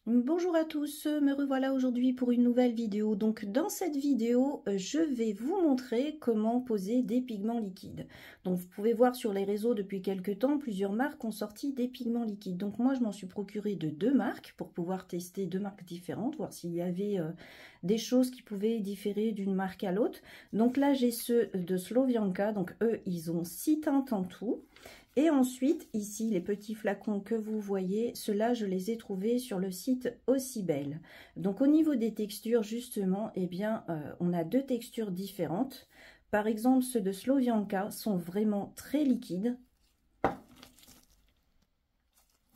Bonjour à tous, me revoilà aujourd'hui pour une nouvelle vidéo. Donc dans cette vidéo, je vais vous montrer comment poser des pigments liquides. Donc vous pouvez voir sur les réseaux depuis quelques temps, plusieurs marques ont sorti des pigments liquides. Donc moi je m'en suis procuré de deux marques pour pouvoir tester deux marques différentes, voir s'il y avait des choses qui pouvaient différer d'une marque à l'autre. Donc là j'ai ceux de Slovianka, donc eux ils ont 6 teintes en tout. Et ensuite, ici, les petits flacons que vous voyez, ceux-là, je les ai trouvés sur le site Ossibel. Donc, au niveau des textures, justement, eh bien, on a deux textures différentes. Par exemple, ceux de Slovianka sont vraiment très liquides.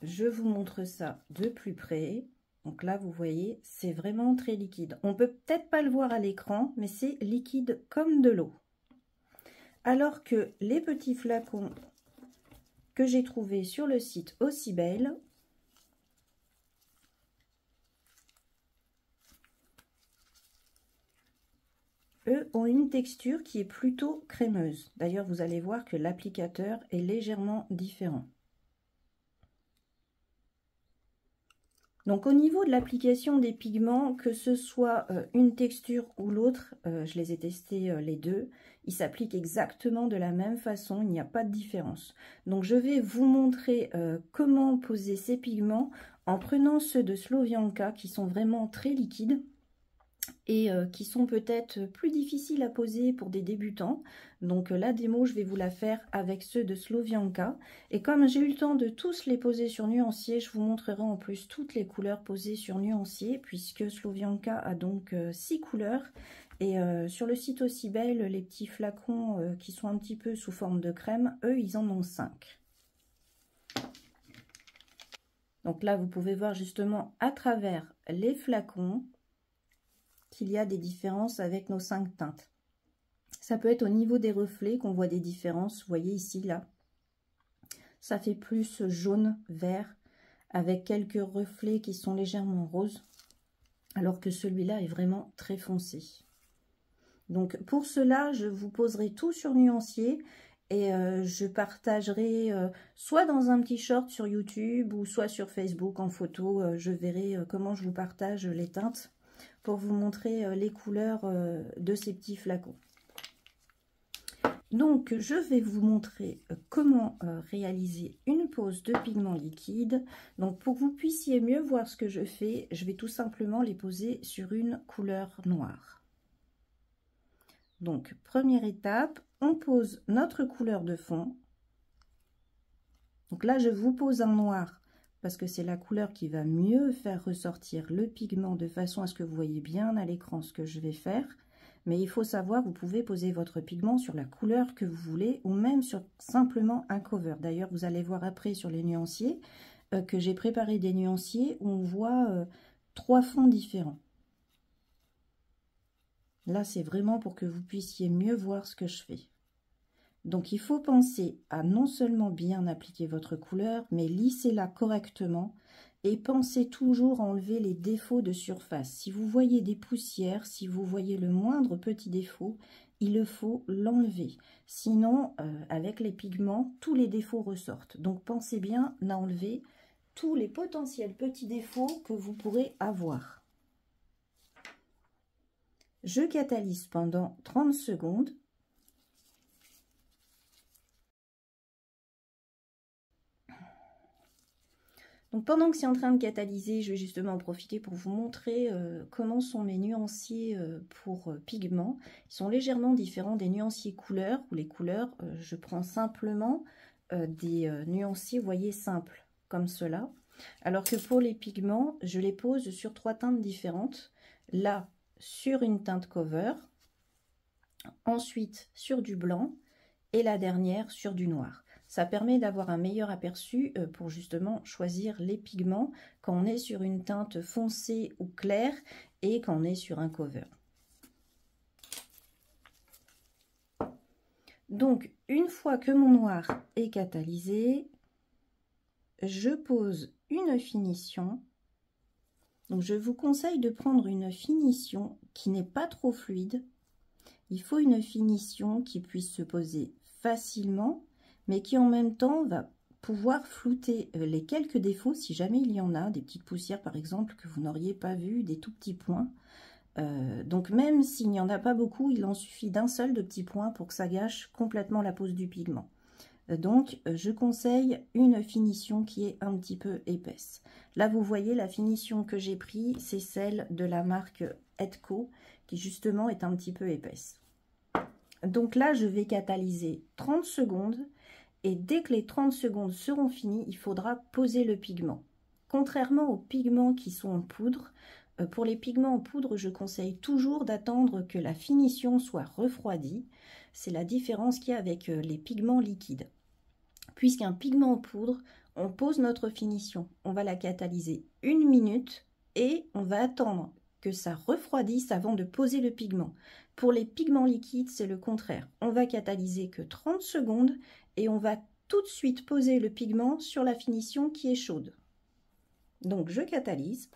Je vous montre ça de plus près. Donc là, vous voyez, c'est vraiment très liquide. On peut peut-être pas le voir à l'écran, mais c'est liquide comme de l'eau. Alors que les petits flacons que j'ai trouvé sur le site Ossibel, eux ont une texture qui est plutôt crémeuse. D'ailleurs, vous allez voir que l'applicateur est légèrement différent. Donc au niveau de l'application des pigments, que ce soit une texture ou l'autre, je les ai testés les deux, ils s'appliquent exactement de la même façon, il n'y a pas de différence. Donc je vais vous montrer comment poser ces pigments en prenant ceux de Slovianka qui sont vraiment très liquides et qui sont peut-être plus difficiles à poser pour des débutants. Donc la démo, je vais vous la faire avec ceux de Slovianka. Et comme j'ai eu le temps de tous les poser sur nuancier, je vous montrerai en plus toutes les couleurs posées sur nuancier, puisque Slovianka a donc 6 couleurs. Et sur le site Ossibel, les petits flacons qui sont un petit peu sous forme de crème, eux, ils en ont 5. Donc là, vous pouvez voir justement à travers les flacons qu'il y a des différences avec nos 5 teintes. Ça peut être au niveau des reflets qu'on voit des différences. Vous voyez ici, là, ça fait plus jaune, vert, avec quelques reflets qui sont légèrement roses, alors que celui-là est vraiment très foncé. Donc pour cela, je vous poserai tout sur nuancier et je partagerai soit dans un petit short sur YouTube ou soit sur Facebook en photo. Je verrai comment je vous partage les teintes pour vous montrer les couleurs de ces petits flacons. Donc, je vais vous montrer comment réaliser une pose de pigments liquides. Donc, pour que vous puissiez mieux voir ce que je fais, je vais tout simplement les poser sur une couleur noire. Donc, première étape, on pose notre couleur de fond. Donc là, je vous pose un noir parce que c'est la couleur qui va mieux faire ressortir le pigment de façon à ce que vous voyez bien à l'écran ce que je vais faire. Mais il faut savoir, vous pouvez poser votre pigment sur la couleur que vous voulez ou même sur simplement un cover. D'ailleurs, vous allez voir après sur les nuanciers que j'ai préparé des nuanciers où on voit 3 fonds différents. Là, c'est vraiment pour que vous puissiez mieux voir ce que je fais. Donc, il faut penser à non seulement bien appliquer votre couleur, mais lissez-la correctement et pensez toujours à enlever les défauts de surface. Si vous voyez des poussières, si vous voyez le moindre petit défaut, il faut l'enlever. Sinon, avec les pigments, tous les défauts ressortent. Donc, pensez bien à enlever tous les potentiels petits défauts que vous pourrez avoir. Je catalyse pendant 30 secondes. Donc pendant que c'est en train de catalyser, je vais justement en profiter pour vous montrer comment sont mes nuanciers pour pigments. Ils sont légèrement différents des nuanciers couleurs, où les couleurs, je prends simplement des nuanciers, vous voyez, simples, comme cela. Alors que pour les pigments, je les pose sur 3 teintes différentes. Là, sur une teinte cover, ensuite sur du blanc, et la dernière sur du noir. Ça permet d'avoir un meilleur aperçu pour justement choisir les pigments quand on est sur une teinte foncée ou claire et quand on est sur un cover. Donc, une fois que mon noir est catalysé, je pose une finition. Donc, je vous conseille de prendre une finition qui n'est pas trop fluide. Il faut une finition qui puisse se poser facilement, mais qui en même temps va pouvoir flouter les quelques défauts, si jamais il y en a, des petites poussières par exemple que vous n'auriez pas vues, des tout petits points. Donc même s'il n'y en a pas beaucoup, il en suffit d'un seul de petits points pour que ça gâche complètement la pose du pigment. Donc je conseille une finition qui est un petit peu épaisse. Là vous voyez la finition que j'ai prise, c'est celle de la marque Edco qui justement est un petit peu épaisse. Donc là je vais catalyser 30 secondes et dès que les 30 secondes seront finies, il faudra poser le pigment. Contrairement aux pigments qui sont en poudre, pour les pigments en poudre, je conseille toujours d'attendre que la finition soit refroidie. C'est la différence qu'il y a avec les pigments liquides. Puisqu'un pigment en poudre, on pose notre finition. On va la catalyser 1 minute et on va attendre que ça refroidisse avant de poser le pigment. Pour les pigments liquides, c'est le contraire. On va catalyser que 30 secondes et on va tout de suite poser le pigment sur la finition qui est chaude. Donc je catalyse.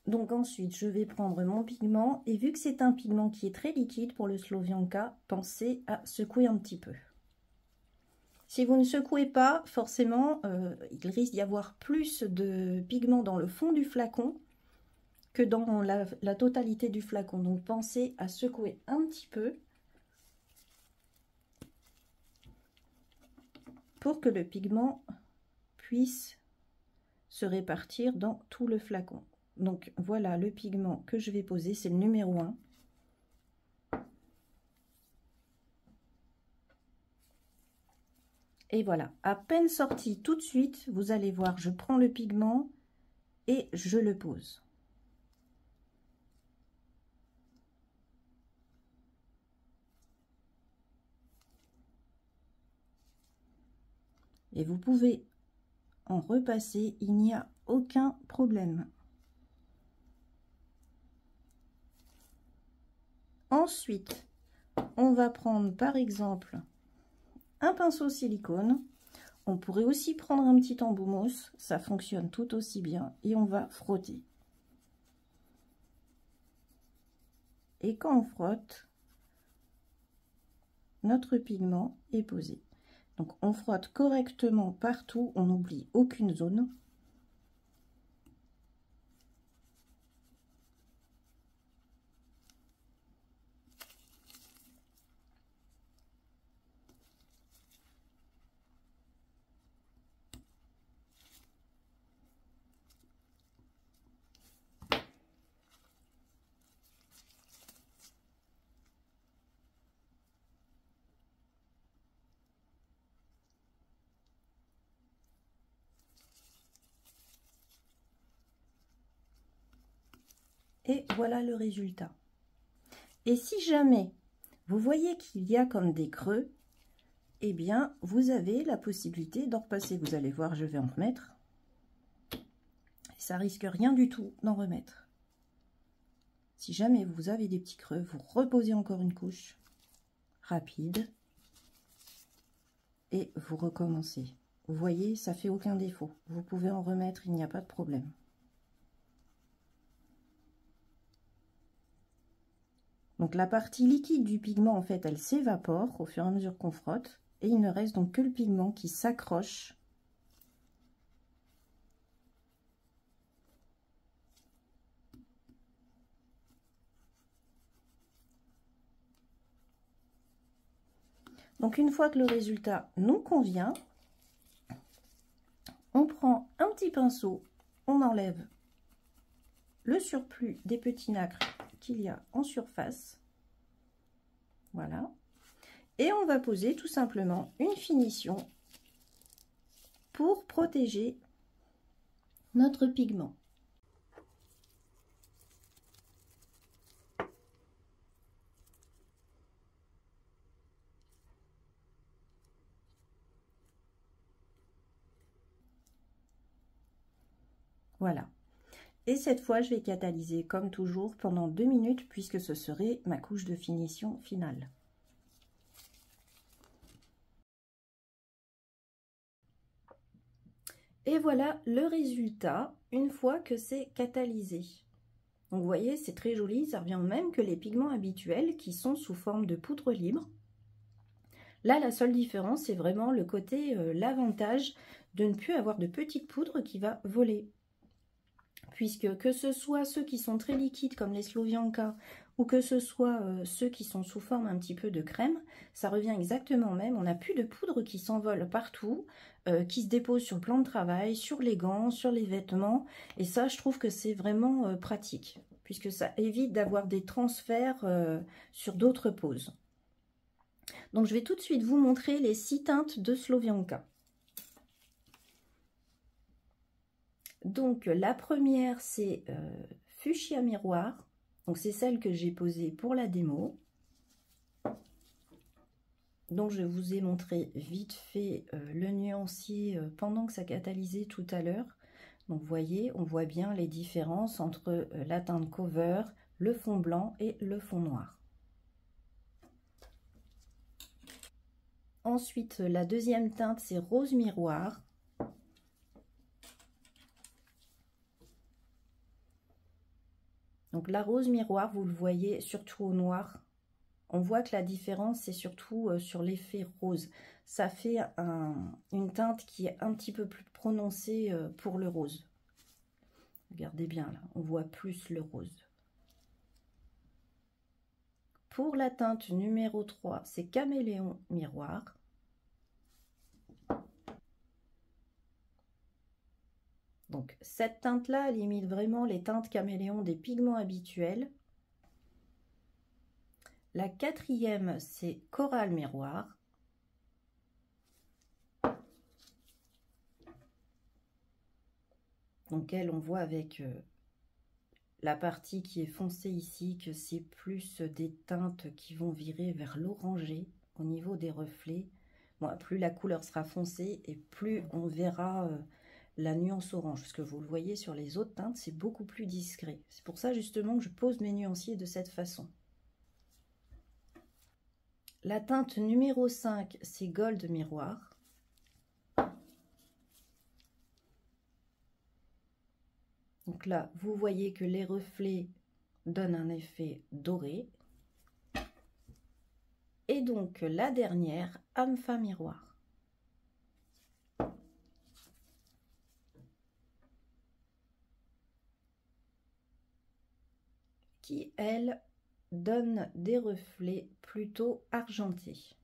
Donc ensuite, je vais prendre mon pigment et vu que c'est un pigment qui est très liquide pour le Słowianka, pensez à secouer un petit peu. Si vous ne secouez pas, forcément, il risque d'y avoir plus de pigment dans le fond du flacon que dans la totalité du flacon. Donc pensez à secouer un petit peu pour que le pigment puisse se répartir dans tout le flacon. Donc voilà le pigment que je vais poser, c'est le numéro 1. Et voilà, à peine sorti tout de suite, vous allez voir, je prends le pigment et je le pose. Et vous pouvez en repasser, il n'y a aucun problème. Ensuite, on va prendre par exemple un pinceau silicone. On pourrait aussi prendre un petit embout mousse, ça fonctionne tout aussi bien. Et on va frotter. Et quand on frotte, notre pigment est posé. Donc on frotte correctement partout, on n'oublie aucune zone. Et voilà le résultat. Et si jamais vous voyez qu'il y a comme des creux, eh bien vous avez la possibilité d'en repasser. Vous allez voir, je vais en remettre. Ça risque rien du tout d'en remettre. Si jamais vous avez des petits creux, vous reposez encore une couche rapide et vous recommencez. Vous voyez, ça fait aucun défaut. Vous pouvez en remettre, il n'y a pas de problème. Donc la partie liquide du pigment, en fait, elle s'évapore au fur et à mesure qu'on frotte. Et il ne reste donc que le pigment qui s'accroche. Donc une fois que le résultat nous convient, on prend un petit pinceau, on enlève le surplus des petits nacres qu'il y a en surface. Voilà. Et on va poser tout simplement une finition pour protéger notre pigment. Voilà. Et cette fois, je vais catalyser comme toujours pendant 2 minutes puisque ce serait ma couche de finition finale. Et voilà le résultat une fois que c'est catalysé. Donc vous voyez, c'est très joli, ça revient au même que les pigments habituels qui sont sous forme de poudre libre. Là, la seule différence, c'est vraiment le côté, l'avantage de ne plus avoir de petite poudre qui va voler. Puisque que ce soit ceux qui sont très liquides comme les Slovianka ou que ce soit ceux qui sont sous forme un petit peu de crème, ça revient exactement au même. On n'a plus de poudre qui s'envole partout, qui se dépose sur le plan de travail, sur les gants, sur les vêtements. Et ça, je trouve que c'est vraiment pratique, puisque ça évite d'avoir des transferts sur d'autres poses. Donc je vais tout de suite vous montrer les 6 teintes de Slovianka. Donc la première, c'est Fuchsia Miroir. Donc c'est celle que j'ai posée pour la démo. Donc je vous ai montré vite fait le nuancier pendant que ça catalysait tout à l'heure. Donc vous voyez, on voit bien les différences entre la teinte cover, le fond blanc et le fond noir. Ensuite, la deuxième teinte, c'est Rose Miroir. Donc la Rose Miroir, vous le voyez surtout au noir. On voit que la différence, c'est surtout sur l'effet rose. Ça fait une teinte qui est un petit peu plus prononcée pour le rose. Regardez bien là, on voit plus le rose. Pour la teinte numéro 3, c'est Caméléon Miroir. Donc cette teinte-là, elle imite vraiment les teintes caméléon des pigments habituels. La quatrième, c'est Coral Miroir. Donc elle, on voit avec la partie qui est foncée ici que c'est plus des teintes qui vont virer vers l'orangé au niveau des reflets. Bon, plus la couleur sera foncée et plus on verra la nuance orange, parce que vous le voyez sur les autres teintes, c'est beaucoup plus discret. C'est pour ça justement que je pose mes nuanciers de cette façon. La teinte numéro 5, c'est Gold Miroir. Donc là, vous voyez que les reflets donnent un effet doré. Et donc la dernière, Ampha Miroir. Qui, elle, donne des reflets plutôt argentés.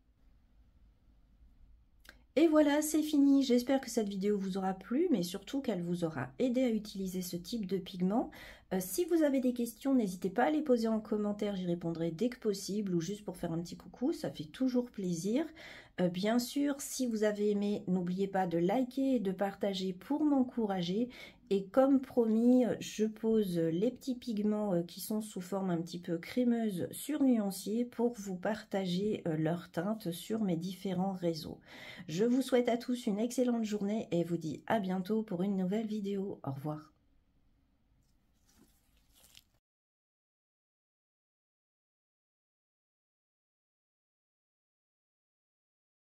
Et voilà, c'est fini. J'espère que cette vidéo vous aura plu, mais surtout qu'elle vous aura aidé à utiliser ce type de pigment. Si vous avez des questions, n'hésitez pas à les poser en commentaire, j'y répondrai dès que possible, ou juste pour faire un petit coucou, ça fait toujours plaisir. Bien sûr, si vous avez aimé, n'oubliez pas de liker et de partager pour m'encourager. Et comme promis, je pose les petits pigments qui sont sous forme un petit peu crémeuse sur nuancier pour vous partager leurs teintes sur mes différents réseaux. Je vous souhaite à tous une excellente journée et vous dis à bientôt pour une nouvelle vidéo. Au revoir.